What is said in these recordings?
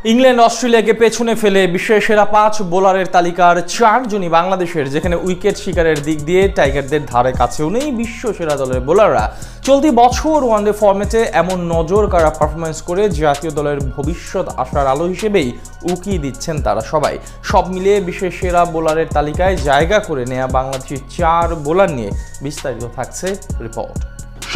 England অস্ট্রেলিয়াকে পেছনে ফেলে বিশ্বের সেরা 5 বোলারের তালিকার 4 জনই বাংলাদেশের, যেখানে উইকেট শিকারের দিক দিয়ে টাইগারদের ধারে কাছেও নেই বিশ্ব সেরা দলের বোলাররা। চলতি বছর ওয়ানডে ফরম্যাটে এমন নজর কাড়া পারফরমেন্স করে জাতীয় দলের ভবিষ্যৎ আশার আলো হিসেবেই উকি দিচ্ছেন তারা সবাই। সব মিলিয়ে বিশ্বের সেরা বোলারের তালিকায় জায়গা করে নেওয়া বাংলাদেশের 4 বোলার নিয়ে বিস্তারিত থাকছে রিপোর্ট।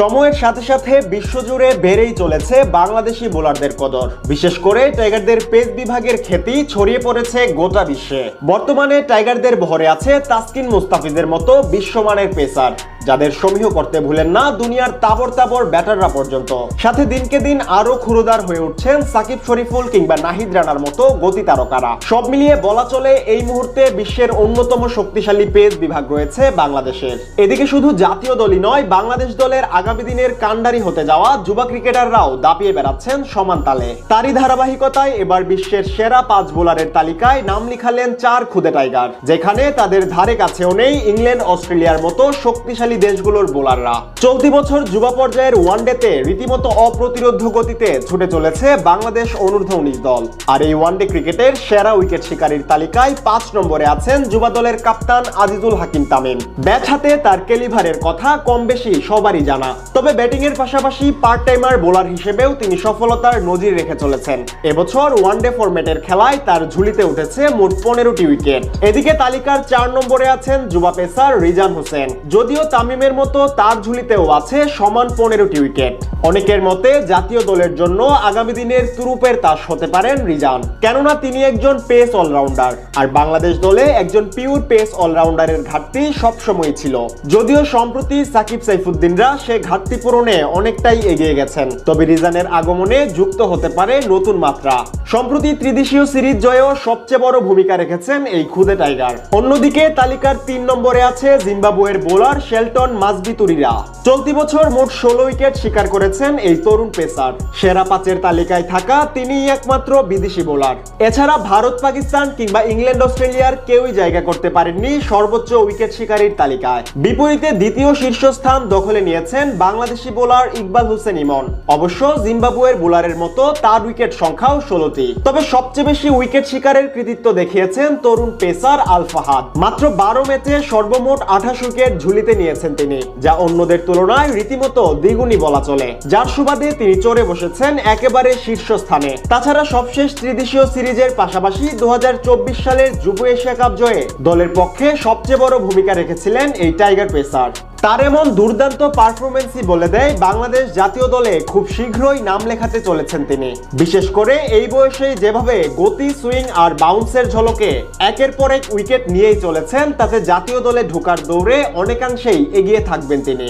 সময়ের সাথে সাথে বিশ্বজুড়ে বেড়েই চলেছে বাংলাদেশি বোলারদের কদর। বিশেষ করে টাইগারদের পেস বিভাগের খ্যাতি ছড়িয়ে পড়েছে গোটা বিশ্বে। বর্তমানে টাইগারদের ভরে আছে তাসকিন মুস্তাফিজের মতো বিশ্বমানের পেসার, যাদের সমীহ করতে ভুলেন না দুনিয়ার তাবর তাবর ব্যাটাররা পর্যন্ত। সাথে দিনকে দিন আরো ক্ষুরোদার হয়ে উঠছেন সাকিব শরীফুল কিংবা নাহিদ রানার মতো গতি তারকারা। সব মিলিয়ে বলা চলে এই মুহূর্তে বিশ্বের অন্যতম শক্তিশালী পেস বিভাগ রয়েছে বাংলাদেশের। এদিকে শুধু জাতীয় দলই নয়, বাংলাদেশ দলের আগামী দিনের কান্ডারি হতে যাওয়া যুবা ক্রিকেটাররাও দাপিয়ে বেড়াচ্ছেন সমান তালে। তারই ধারাবাহিকতায় এবার বিশ্বের সেরা 5 বোলারের তালিকায় নাম লিখালেন 4 খুদে টাইগার, যেখানে তাদের ধারে কাছেও নেই ইংল্যান্ড অস্ট্রেলিয়ার মতো শক্তিশালী দেশগুলোর বোলাররা। চলতি বছর যুবা পর্যায়ের ওয়ানডেতে রীতিমতো অপ্রতিরোধ্য গতিতে ছুটে চলেছে বাংলাদেশ অনূর্ধ্ব-19 দল। আর এই ওয়ানডে ক্রিকেটের সেরা উইকেট শিকারীর তালিকায় 5 নম্বরে আছেন যুবা দলের কাপ্তান আজিজুল হাকিম তামিম। ব্যাট হাতে তার ক্যালিভারের কথা কম বেশি সবারই জানা, তবে ব্যাটিং এর পাশাপাশি পার্ট টাইমার বোলার হিসেবেও তিনি সফলতার নজির রেখে চলেছেন। এবছর ওয়ানডে ফরম্যাটের খেলায় তার ঝুলিতে উঠেছে মোট 15টি উইকেট। এদিকে তালিকার 4 নম্বরে আছেন যুবা পেসার রিজান হোসেন। যদিও তামিমের মতো তার ঝুলিতেও আছে সমান 15টি উইকেট। অনেকের মতে জাতীয় দলের জন্য আগামী দিনের তুরুপের তাস হতে পারেন রিজান, কেননা তিনি একজন পেস অলরাউন্ডার, আর বাংলাদেশ দলে একজন পিওর পেস অলরাউন্ডারের ঘাটতি সবসময় ছিল। যদিও সম্প্রতি সাকিব সাইফুদ্দিনরা সে ঘাটতি পূরণে অনেকটাই এগিয়ে গেছেন, তবে রিজানের আগমনে যুক্ত হতে পারে নতুন মাত্রা। সম্প্রতি ত্রিদেশীয় সিরিজ জয়েও সবচেয়ে বড় ভূমিকা রেখেছেন এই খুদে টাইগার। অন্যদিকে তালিকার 3 নম্বরে আছে জিম্বাবুয়ের বোলার শেলটন মাসবিতুরিরা। চলতি বছর মোট 16 উইকেট শিকার করেছেন এই তরুণ পেসার। সেরা 5-এর তালিকায় থাকা তিনিই একমাত্র বিদেশি বোলার। এছাড়া ভারত, পাকিস্তান কিংবা ইংল্যান্ড অস্ট্রেলিয়ার কেউই জায়গা করতে পারেননি সর্বোচ্চ উইকেট শিকারীর তালিকায়। বিপরীতে দ্বিতীয় শীর্ষস্থান দখলে নিয়েছেন বাংলাদেশি বোলার ইকবাল হোসেন ইমন। অবশ্য জিম্বাবুয়ের বোলারের মতো তার উইকেট সংখ্যাও 16টি। তবে সবচেয়ে বেশি উইকেট শিকারের কৃতিত্ব দেখিয়েছেন তরুণ পেসার আল ফাহাদ। মাত্র 12 ম্যাচে সর্বমোট 28 উইকেট ঝুলিতে নিয়েছেন তিনি, যা অন্যদের তুলনায় রীতিমতো দ্বিগুণী বলা চলে, যার সুবাদে তিনি চড়ে বসেছেন একেবারে শীর্ষস্থানে। তাছাড়া সবশেষ ত্রিদেশীয় সিরিজের পাশাপাশি 2024 সালের যুব এশিয়া কাপ জয়ে দলের পক্ষে সবচেয়ে বড় ভূমিকা রেখেছিলেন এই টাইগার পেসার। তার এমন দুর্দান্ত পারফরমেন্সই বলে দেয় বাংলাদেশ জাতীয় দলে খুব শীঘ্রই নাম লেখাতে চলেছেন তিনি। বিশেষ করে এই বয়সে যেভাবে গতি, সুইং আর বাউন্সের ঝলকে একের পর এক উইকেট নিয়েই চলেছেন, তাতে জাতীয় দলে ঢোকার দৌড়ে অনেকাংশেই এগিয়ে থাকবেন তিনি।